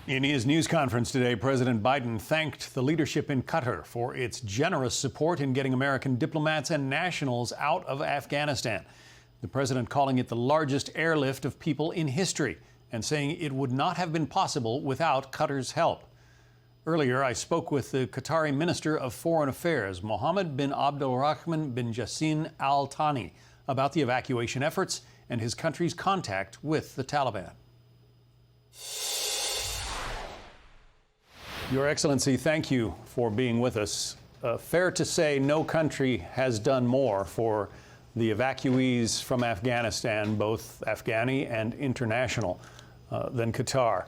In his news conference today, President Biden thanked the leadership in Qatar for its generous support in getting American diplomats and nationals out of Afghanistan. The president calling it the largest airlift of people in history and saying it would not have been possible without Qatar's help. Earlier, I spoke with the Qatari Minister of Foreign Affairs, Mohammed bin Abdulrahman bin Jassin Al Thani, about the evacuation efforts and his country's contact with the Taliban. Your Excellency, thank you for being with us. Fair to say no country has done more for the evacuees from Afghanistan, both Afghani and international, than Qatar.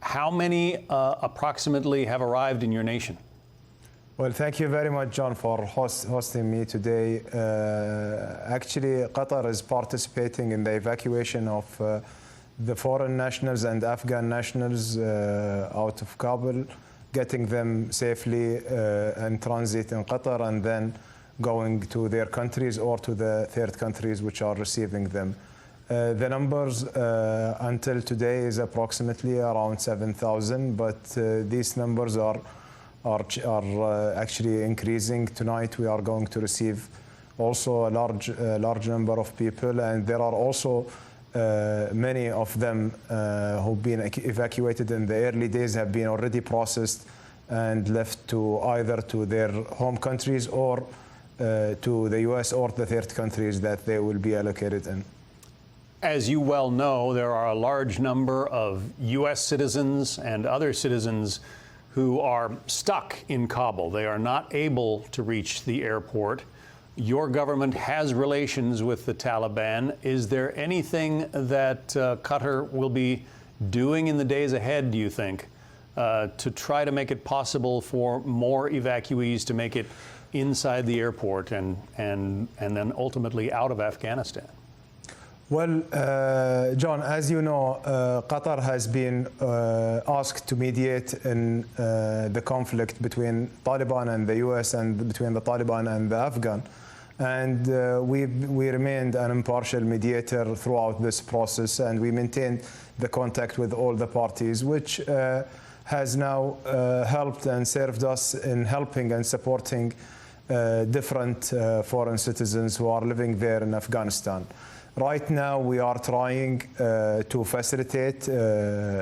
How many approximately have arrived in your nation? Well, thank you very much, John, for hosting me today. Actually, Qatar is participating in the evacuation of the foreign nationals and Afghan nationals out of Kabul, getting them safely in transit in Qatar and then going to their countries or to the third countries which are receiving them. The numbers until today is approximately around 7,000, but these numbers are actually increasing. Tonight we are going to receive also a large number of people, and there are also many of them who've been evacuated in the early days have been already processed and left to either to their home countries or to the US or the third countries that they will be allocated in. As you well know, there are a large number of US citizens and other citizens who are stuck in Kabul. They are not able to reach the airport. Your government has relations with the Taliban. Is there anything that Qatar will be doing in the days ahead, do you think, to try to make it possible for more evacuees to make it inside the airport and then ultimately out of Afghanistan? Well, John, as you know, Qatar has been asked to mediate in the conflict between Taliban and the US and between the Taliban and the Afghan. And we remained an impartial mediator throughout this process, and we maintained the contact with all the parties, which has now helped and served us in helping and supporting different foreign citizens who are living there in Afghanistan. Right now, we are trying to facilitate the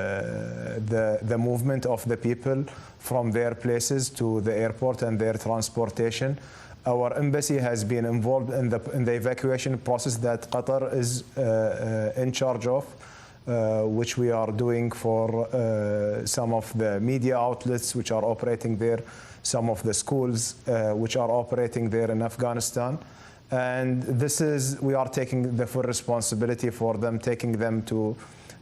movement of the people from their places to the airport and their transportation. Our embassy has been involved in the evacuation process that Qatar is in charge of, which we are doing for some of the media outlets which are operating there, some of the schools which are operating there in Afghanistan. And we are taking the full responsibility for them, taking them to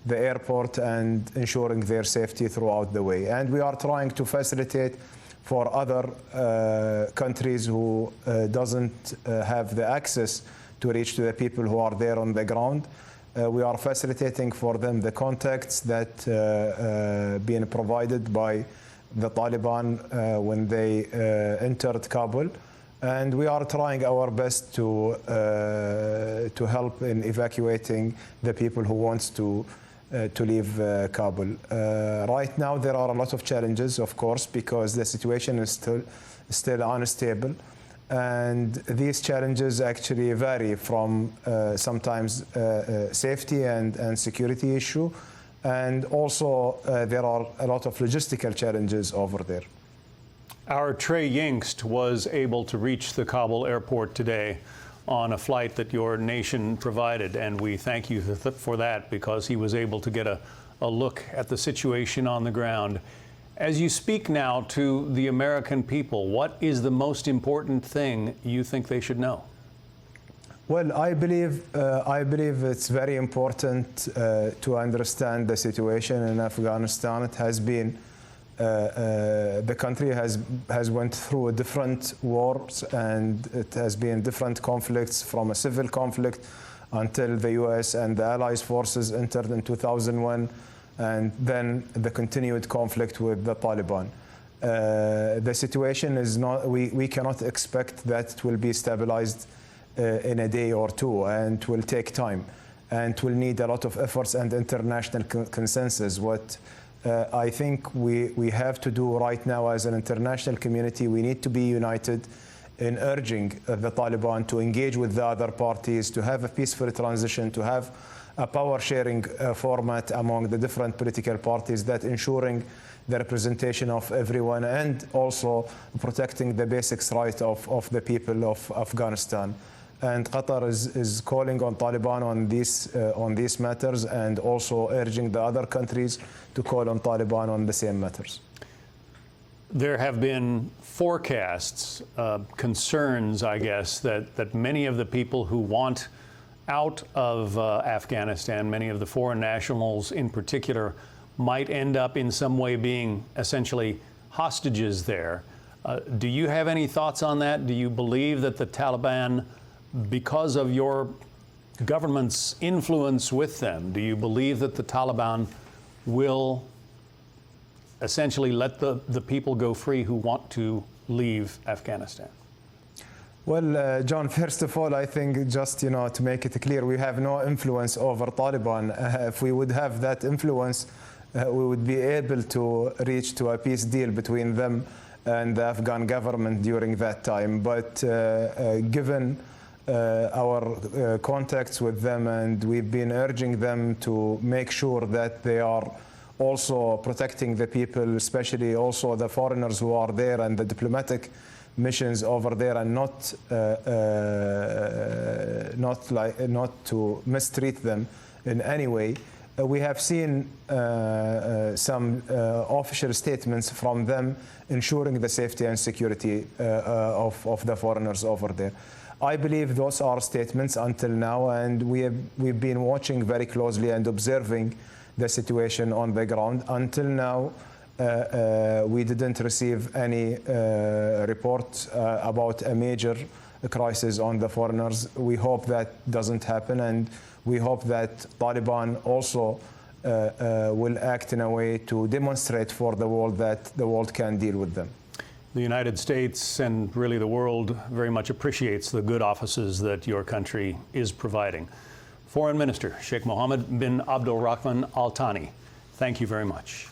the airport and ensuring their safety throughout the way. And we are trying to facilitate for other countries who doesn't have the access to reach to the people who are there on the ground. We are facilitating for them the contacts that being provided by the Taliban when they entered Kabul. And we are trying our best to help in evacuating the people who want to leave Kabul. Right now, there are a lot of challenges, of course, because the situation is still unstable. And these challenges actually vary from sometimes safety and security issue. And also, there are a lot of logistical challenges over there. Our Trey Yingst was able to reach the Kabul airport today on a flight that your nation provided, and we thank you for that, because he was able to get a look at the situation on the ground. As you speak now to the American people, what is the most important thing you think they should know? Well, I believe it's very important to understand the situation in Afghanistan. It has been the country has went through different wars, and it has been different conflicts, from a civil conflict until the US and the Allies forces entered in 2001, and then the continued conflict with the Taliban. The situation is not, we cannot expect that it will be stabilized in a day or two, and it will take time, and it will need a lot of efforts and international consensus. What I think we have to do right now as an international community, we need to be united in urging the Taliban to engage with the other parties, to have a peaceful transition, to have a power sharing format among the different political parties, that ensuring the representation of everyone and also protecting the basic rights of the people of Afghanistan. And Qatar is calling on Taliban on these matters, and also urging the other countries to call on Taliban on the same matters. There have been forecasts, concerns, I guess, that many of the people who want out of Afghanistan, many of the foreign nationals in particular, might end up in some way being essentially hostages there. Do you have any thoughts on that? Do you believe that the Taliban, because of your government's influence with them, do you believe that the Taliban will essentially let the people go free who want to leave Afghanistan? Well, John, first of all, I think just, to make it clear, we have no influence over Taliban. If we would have that influence, we would be able to reach to a peace deal between them and the Afghan government during that time. But given our contacts with them, and we've been urging them to make sure that they are also protecting the people, especially also the foreigners who are there and the diplomatic missions over there, and not to mistreat them in any way. We have seen some official statements from them ensuring the safety and security of the foreigners over there. I believe those are statements until now, and we've been watching very closely and observing the situation on the ground. Until now, we didn't receive any reports about a major crisis on the foreigners. We hope that doesn't happen, and we hope that Taliban also will act in a way to demonstrate for the world that the world can deal with them. The United States and really the world very much appreciates the good offices that your country is providing. Foreign Minister Sheikh Mohammed bin Abdul Rahman Al Thani, thank you very much.